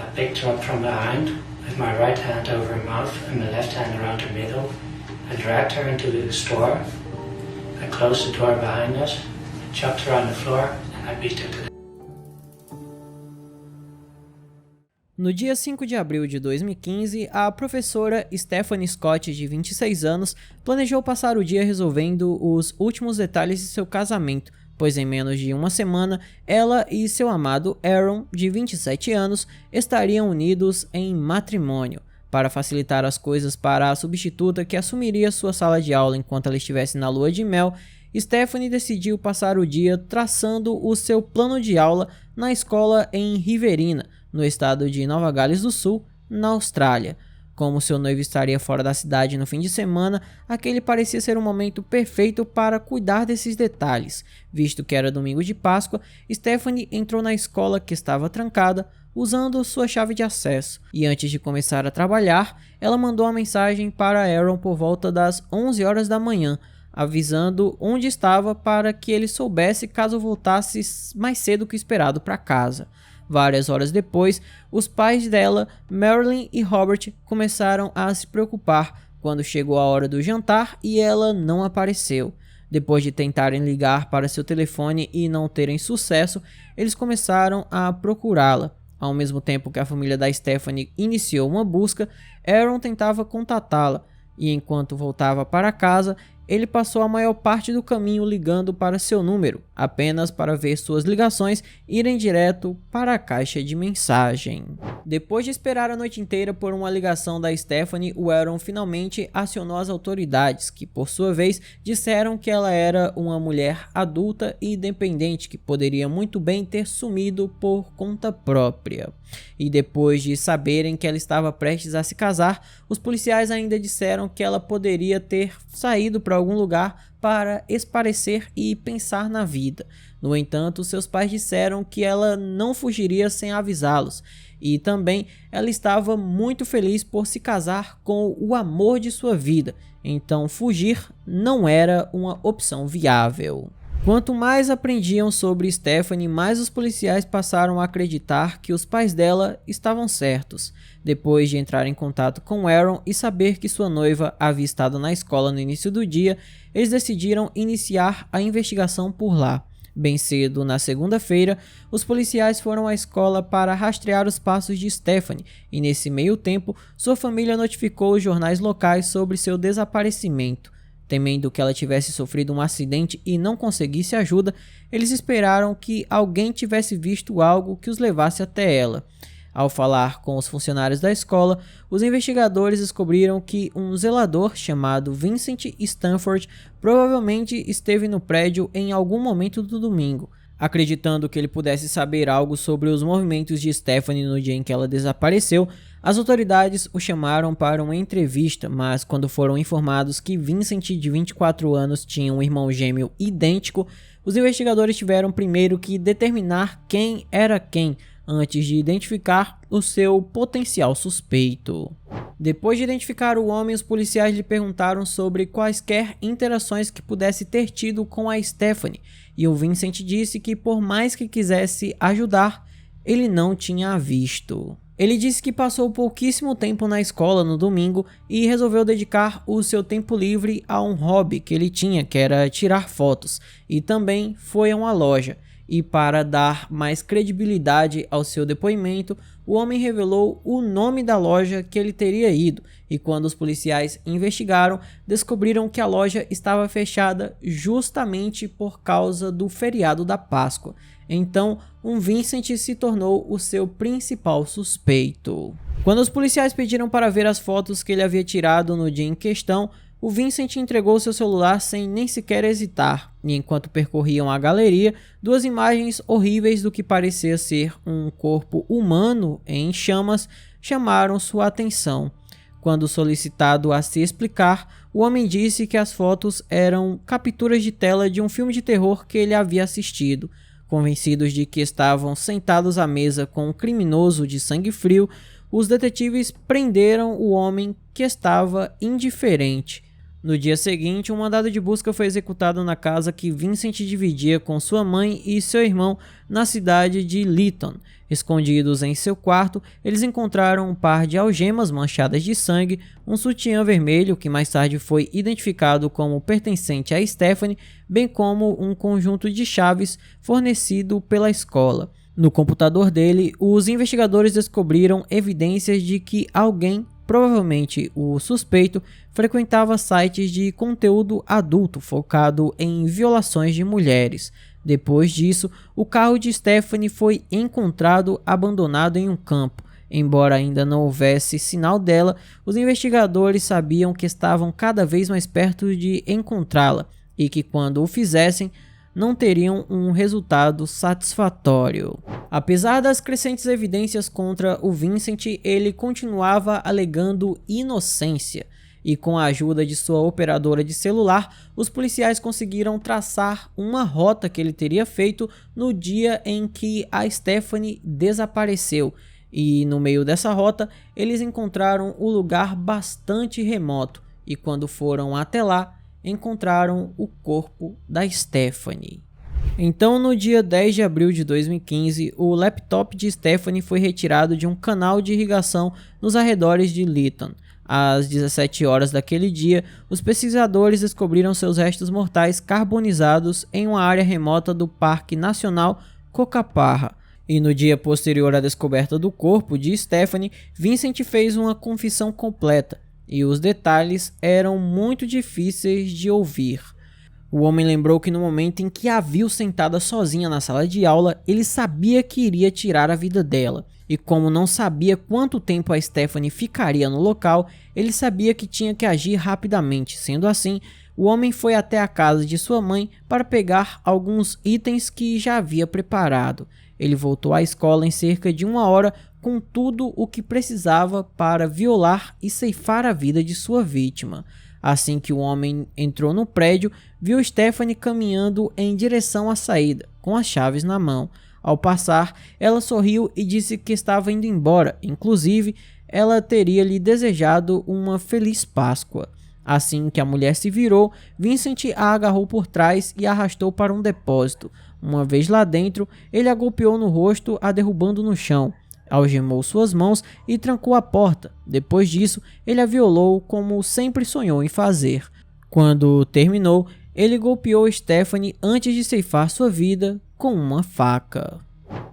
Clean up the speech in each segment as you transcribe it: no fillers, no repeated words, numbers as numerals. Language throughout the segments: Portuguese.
I picked her up from behind, with my right hand over her mouth and my left hand around her middle. I dragged her into the store. I closed the door behind us, chucked her on the floor, and I beat her to death. No dia 5 de abril de 2015, a professora Stephanie Scott, de 26 anos, planejou passar o dia resolvendo os últimos detalhes de seu casamento, pois em menos de uma semana, ela e seu amado Aaron, de 27 anos, estariam unidos em matrimônio. Para facilitar as coisas para a substituta que assumiria sua sala de aula enquanto ela estivesse na lua de mel, Stephanie decidiu passar o dia traçando o seu plano de aula na escola em Riverina, no estado de Nova Gales do Sul, na Austrália. Como seu noivo estaria fora da cidade no fim de semana, aquele parecia ser um momento perfeito para cuidar desses detalhes. Visto que era domingo de Páscoa, Stephanie entrou na escola que estava trancada, usando sua chave de acesso, e antes de começar a trabalhar, ela mandou uma mensagem para Aaron por volta das 11 horas da manhã, avisando onde estava para que ele soubesse caso voltasse mais cedo que esperado para casa. Várias horas depois, os pais dela, Marilyn e Robert, começaram a se preocupar quando chegou a hora do jantar e ela não apareceu. Depois de tentarem ligar para seu telefone e não terem sucesso, eles começaram a procurá-la. Ao mesmo tempo que a família da Stephanie iniciou uma busca, Aaron tentava contatá-la, e enquanto voltava para casa, ele passou a maior parte do caminho ligando para seu número, apenas para ver suas ligações irem direto para a caixa de mensagem. Depois de esperar a noite inteira por uma ligação da Stephanie, o Aaron finalmente acionou as autoridades, que por sua vez disseram que ela era uma mulher adulta e independente que poderia muito bem ter sumido por conta própria. E depois de saberem que ela estava prestes a se casar, os policiais ainda disseram que ela poderia ter saído para algum lugar para esparecer e pensar na vida. No entanto, seus pais disseram que ela não fugiria sem avisá-los, e também ela estava muito feliz por se casar com o amor de sua vida, então fugir não era uma opção viável. Quanto mais aprendiam sobre Stephanie, mais os policiais passaram a acreditar que os pais dela estavam certos. Depois de entrar em contato com Aaron e saber que sua noiva havia estado na escola no início do dia, eles decidiram iniciar a investigação por lá. Bem cedo, na segunda-feira, os policiais foram à escola para rastrear os passos de Stephanie, e nesse meio tempo, sua família notificou os jornais locais sobre seu desaparecimento. Temendo que ela tivesse sofrido um acidente e não conseguisse ajuda, eles esperaram que alguém tivesse visto algo que os levasse até ela. Ao falar com os funcionários da escola, os investigadores descobriram que um zelador chamado Vincent Stanford provavelmente esteve no prédio em algum momento do domingo. Acreditando que ele pudesse saber algo sobre os movimentos de Stephanie no dia em que ela desapareceu, as autoridades o chamaram para uma entrevista, mas quando foram informados que Vincent, de 24 anos, tinha um irmão gêmeo idêntico, os investigadores tiveram primeiro que determinar quem era quem, antes de identificar o seu potencial suspeito. Depois de identificar o homem, os policiais lhe perguntaram sobre quaisquer interações que pudesse ter tido com a Stephanie, e o Vincent disse que por mais que quisesse ajudar, ele não tinha a visto. Ele disse que passou pouquíssimo tempo na escola no domingo e resolveu dedicar o seu tempo livre a um hobby que ele tinha, que era tirar fotos, e também foi a uma loja. E para dar mais credibilidade ao seu depoimento, o homem revelou o nome da loja que ele teria ido, e quando os policiais investigaram, descobriram que a loja estava fechada justamente por causa do feriado da Páscoa. Então, Vincent se tornou o seu principal suspeito. Quando os policiais pediram para ver as fotos que ele havia tirado no dia em questão, o Vincent entregou seu celular sem nem sequer hesitar, e enquanto percorriam a galeria, duas imagens horríveis do que parecia ser um corpo humano em chamas chamaram sua atenção. Quando solicitado a se explicar, o homem disse que as fotos eram capturas de tela de um filme de terror que ele havia assistido. Convencidos de que estavam sentados à mesa com um criminoso de sangue frio, os detetives prenderam o homem que estava indiferente. No dia seguinte, um mandado de busca foi executado na casa que Vincent dividia com sua mãe e seu irmão na cidade de Lytton. Escondidos em seu quarto, eles encontraram um par de algemas manchadas de sangue, um sutiã vermelho que mais tarde foi identificado como pertencente a Stephanie, bem como um conjunto de chaves fornecido pela escola. No computador dele, os investigadores descobriram evidências de que alguém, provavelmente o suspeito, frequentava sites de conteúdo adulto focado em violações de mulheres. Depois disso, o carro de Stephanie foi encontrado abandonado em um campo. Embora ainda não houvesse sinal dela, os investigadores sabiam que estavam cada vez mais perto de encontrá-la e que, quando o fizessem, não teriam um resultado satisfatório. Apesar das crescentes evidências contra o Vincent, ele continuava alegando inocência, e com a ajuda de sua operadora de celular, os policiais conseguiram traçar uma rota que ele teria feito no dia em que a Stephanie desapareceu, e no meio dessa rota eles encontraram um lugar bastante remoto, e quando foram até lá, encontraram o corpo da Stephanie. Então, no dia 10 de abril de 2015, o laptop de Stephanie foi retirado de um canal de irrigação nos arredores de Lytton. Às 17 horas daquele dia, os pesquisadores descobriram seus restos mortais carbonizados em uma área remota do Parque Nacional Cocaparra. E no dia posterior à descoberta do corpo de Stephanie, Vincent fez uma confissão completa, e os detalhes eram muito difíceis de ouvir. O homem lembrou que no momento em que a viu sentada sozinha na sala de aula, ele sabia que iria tirar a vida dela. E como não sabia quanto tempo a Stephanie ficaria no local, ele sabia que tinha que agir rapidamente. Sendo assim, o homem foi até a casa de sua mãe para pegar alguns itens que já havia preparado. Ele voltou à escola em cerca de 1 hora com tudo o que precisava para violar e ceifar a vida de sua vítima. Assim que o homem entrou no prédio, viu Stephanie caminhando em direção à saída, com as chaves na mão. Ao passar, ela sorriu e disse que estava indo embora, inclusive, ela teria lhe desejado uma feliz Páscoa. Assim que a mulher se virou, Vincent a agarrou por trás e a arrastou para um depósito. Uma vez lá dentro, ele a golpeou no rosto, a derrubando no chão. Algemou suas mãos e trancou a porta. Depois disso, ele a violou como sempre sonhou em fazer. Quando terminou, ele golpeou Stephanie antes de ceifar sua vida com uma faca.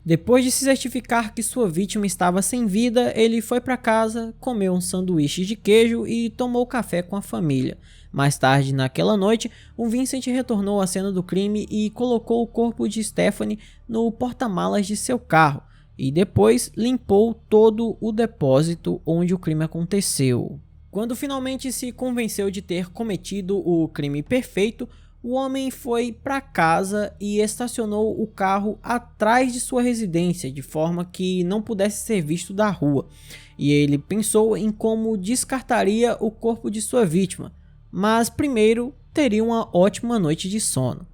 Depois de se certificar que sua vítima estava sem vida, ele foi para casa, comeu um sanduíche de queijo e tomou café com a família. Mais tarde naquela noite, o Vincent retornou à cena do crime e colocou o corpo de Stephanie no porta-malas de seu carro. E depois limpou todo o depósito onde o crime aconteceu. Quando finalmente se convenceu de ter cometido o crime perfeito, o homem foi para casa e estacionou o carro atrás de sua residência, de forma que não pudesse ser visto da rua. E ele pensou em como descartaria o corpo de sua vítima, mas primeiro teria uma ótima noite de sono.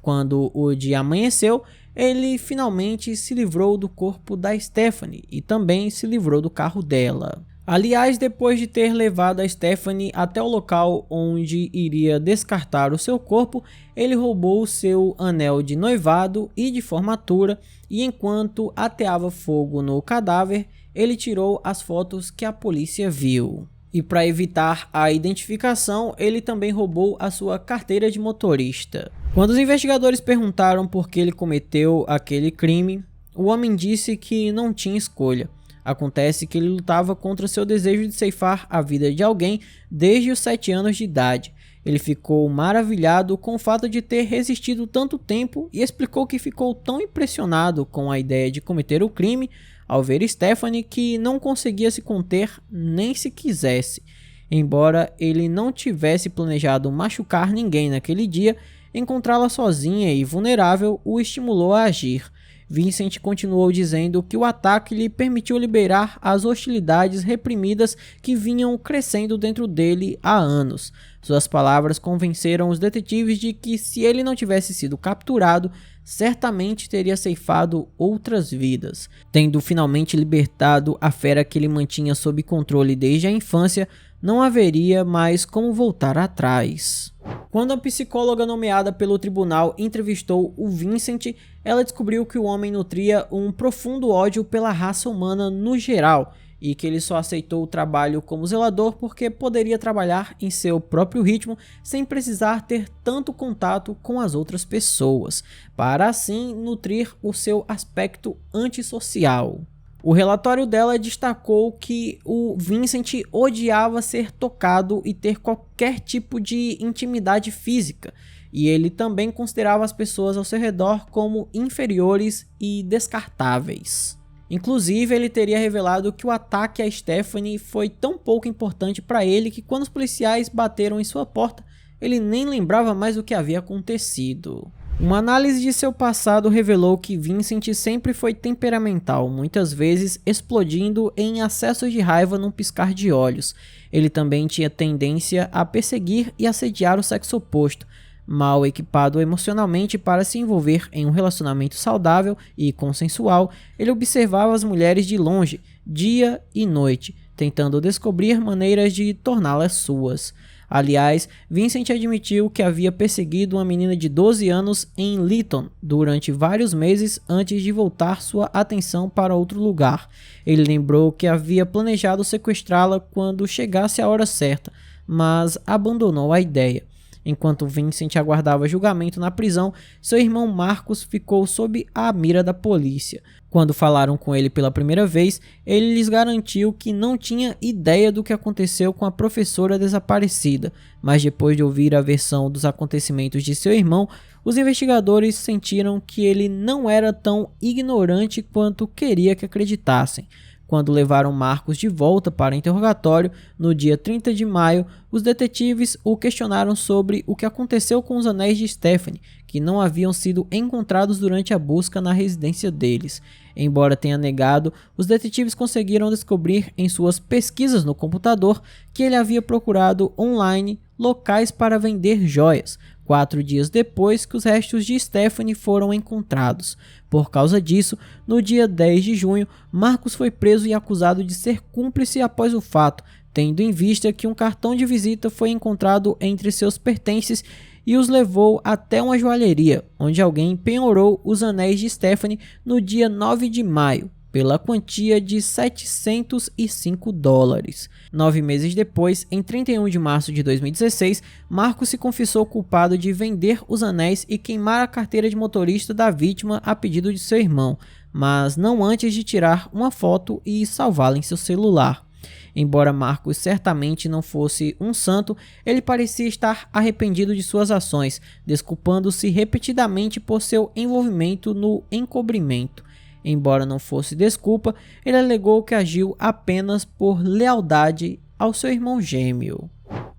Quando o dia amanheceu, ele finalmente se livrou do corpo da Stephanie e também se livrou do carro dela. Aliás, depois de ter levado a Stephanie até o local onde iria descartar o seu corpo, ele roubou seu anel de noivado e de formatura e, enquanto ateava fogo no cadáver, ele tirou as fotos que a polícia viu. E para evitar a identificação, ele também roubou a sua carteira de motorista. Quando os investigadores perguntaram por que ele cometeu aquele crime, o homem disse que não tinha escolha. Acontece que ele lutava contra seu desejo de ceifar a vida de alguém desde os 7 anos de idade. Ele ficou maravilhado com o fato de ter resistido tanto tempo e explicou que ficou tão impressionado com a ideia de cometer o crime ao ver Stephanie que não conseguia se conter nem se quisesse. Embora ele não tivesse planejado machucar ninguém naquele dia, encontrá-la sozinha e vulnerável o estimulou a agir. Vincent continuou dizendo que o ataque lhe permitiu liberar as hostilidades reprimidas que vinham crescendo dentro dele há anos. Suas palavras convenceram os detetives de que, se ele não tivesse sido capturado, certamente teria ceifado outras vidas. Tendo finalmente libertado a fera que ele mantinha sob controle desde a infância, não haveria mais como voltar atrás. Quando a psicóloga nomeada pelo tribunal entrevistou o Vincent, ela descobriu que o homem nutria um profundo ódio pela raça humana no geral e que ele só aceitou o trabalho como zelador porque poderia trabalhar em seu próprio ritmo sem precisar ter tanto contato com as outras pessoas, para assim nutrir o seu aspecto antissocial. O relatório dela destacou que o Vincent odiava ser tocado e ter qualquer tipo de intimidade física, e ele também considerava as pessoas ao seu redor como inferiores e descartáveis. Inclusive, ele teria revelado que o ataque a Stephanie foi tão pouco importante para ele que, quando os policiais bateram em sua porta, ele nem lembrava mais do que havia acontecido. Uma análise de seu passado revelou que Vincent sempre foi temperamental, muitas vezes explodindo em acessos de raiva num piscar de olhos. Ele também tinha tendência a perseguir e assediar o sexo oposto, mal equipado emocionalmente para se envolver em um relacionamento saudável e consensual. Ele observava as mulheres de longe, dia e noite, tentando descobrir maneiras de torná-las suas. Aliás, Vincent admitiu que havia perseguido uma menina de 12 anos em Lytton durante vários meses antes de voltar sua atenção para outro lugar. Ele lembrou que havia planejado sequestrá-la quando chegasse a hora certa, mas abandonou a ideia. Enquanto Vincent aguardava julgamento na prisão, seu irmão Marcos ficou sob a mira da polícia. Quando falaram com ele pela primeira vez, ele lhes garantiu que não tinha ideia do que aconteceu com a professora desaparecida, mas depois de ouvir a versão dos acontecimentos de seu irmão, os investigadores sentiram que ele não era tão ignorante quanto queria que acreditassem. Quando levaram Marcos de volta para interrogatório, no dia 30 de maio, os detetives o questionaram sobre o que aconteceu com os anéis de Stephanie, que não haviam sido encontrados durante a busca na residência deles. Embora tenha negado, os detetives conseguiram descobrir em suas pesquisas no computador que ele havia procurado online locais para vender joias, 4 dias depois que os restos de Stephanie foram encontrados. Por causa disso, no dia 10 de junho, Marcos foi preso e acusado de ser cúmplice após o fato, tendo em vista que um cartão de visita foi encontrado entre seus pertences e os levou até uma joalheria, onde alguém penhorou os anéis de Stephanie no dia 9 de maio, pela quantia de $705. 9 meses depois, em 31 de março de 2016, Marcos se confessou culpado de vender os anéis e queimar a carteira de motorista da vítima a pedido de seu irmão, mas não antes de tirar uma foto e salvá-la em seu celular. Embora Marcos certamente não fosse um santo, ele parecia estar arrependido de suas ações, desculpando-se repetidamente por seu envolvimento no encobrimento. Embora não fosse desculpa, ele alegou que agiu apenas por lealdade ao seu irmão gêmeo.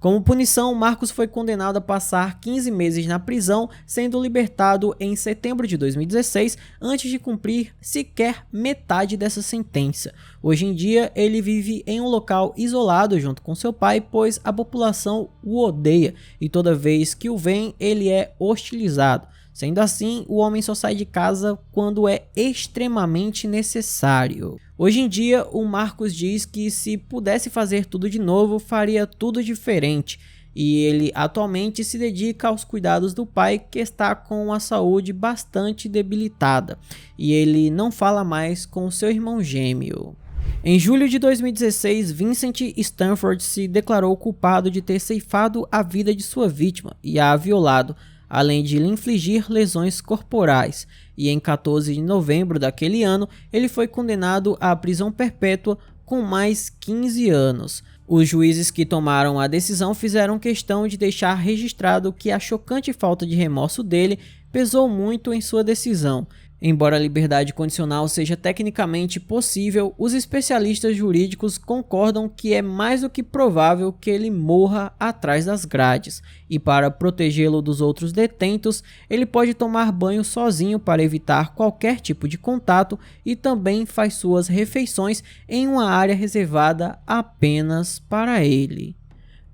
Como punição, Marcos foi condenado a passar 15 meses na prisão, sendo libertado em setembro de 2016, antes de cumprir sequer metade dessa sentença. Hoje em dia, ele vive em um local isolado junto com seu pai, pois a população o odeia e toda vez que o vem, ele é hostilizado. Sendo assim, o homem só sai de casa quando é extremamente necessário. Hoje em dia, o Marcos diz que se pudesse fazer tudo de novo, faria tudo diferente. E ele atualmente se dedica aos cuidados do pai, que está com a saúde bastante debilitada. E ele não fala mais com seu irmão gêmeo. Em julho de 2016, Vincent Stanford se declarou culpado de ter ceifado a vida de sua vítima e a violado, além de lhe infligir lesões corporais, e em 14 de novembro daquele ano, ele foi condenado à prisão perpétua com mais 15 anos. Os juízes que tomaram a decisão fizeram questão de deixar registrado que a chocante falta de remorso dele pesou muito em sua decisão. Embora a liberdade condicional seja tecnicamente possível, os especialistas jurídicos concordam que é mais do que provável que ele morra atrás das grades, e para protegê-lo dos outros detentos, ele pode tomar banho sozinho para evitar qualquer tipo de contato e também faz suas refeições em uma área reservada apenas para ele.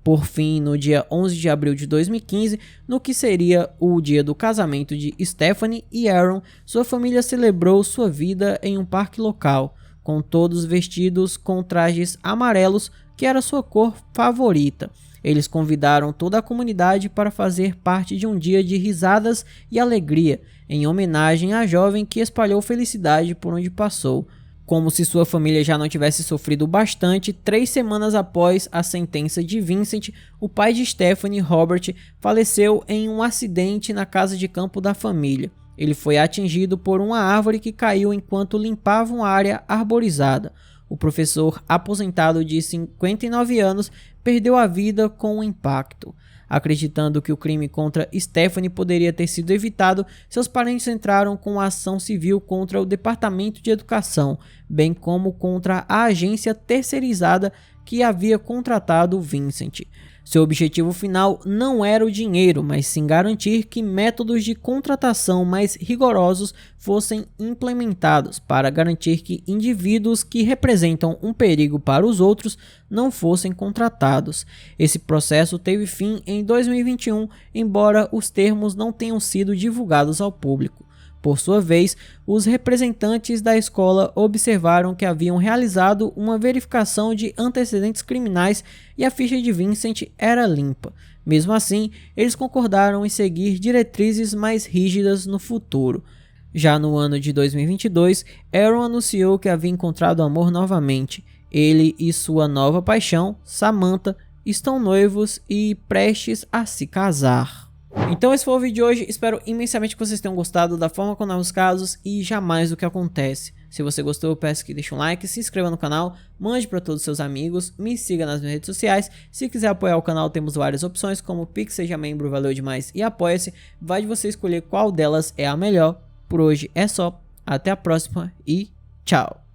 Por fim, no dia 11 de abril de 2015, no que seria o dia do casamento de Stephanie e Aaron, sua família celebrou sua vida em um parque local, com todos vestidos com trajes amarelos, que era sua cor favorita. Eles convidaram toda a comunidade para fazer parte de um dia de risadas e alegria, em homenagem à jovem que espalhou felicidade por onde passou. Como se sua família já não tivesse sofrido bastante, 3 semanas após a sentença de Vincent, o pai de Stephanie, Robert, faleceu em um acidente na casa de campo da família. Ele foi atingido por uma árvore que caiu enquanto limpava uma área arborizada. O professor aposentado de 59 anos perdeu a vida com o impacto. Acreditando que o crime contra Stephanie poderia ter sido evitado, seus parentes entraram com a ação civil contra o Departamento de Educação, bem como contra a agência terceirizada que havia contratado Vincent. Seu objetivo final não era o dinheiro, mas sim garantir que métodos de contratação mais rigorosos fossem implementados para garantir que indivíduos que representam um perigo para os outros não fossem contratados. Esse processo teve fim em 2021, embora os termos não tenham sido divulgados ao público. Por sua vez, os representantes da escola observaram que haviam realizado uma verificação de antecedentes criminais e a ficha de Vincent era limpa. Mesmo assim, eles concordaram em seguir diretrizes mais rígidas no futuro. Já no ano de 2022, Aaron anunciou que havia encontrado amor novamente. Ele e sua nova paixão, Samantha, estão noivos e prestes a se casar. Então esse foi o vídeo de hoje, espero imensamente que vocês tenham gostado da forma como os casos e jamais do que acontece. Se você gostou, eu peço que deixe um like, se inscreva no canal, mande para todos os seus amigos, me siga nas minhas redes sociais. Se quiser apoiar o canal, temos várias opções como Pix, seja membro, valeu demais e apoia-se. Vai de você escolher qual delas é a melhor. Por hoje é só, até a próxima e tchau!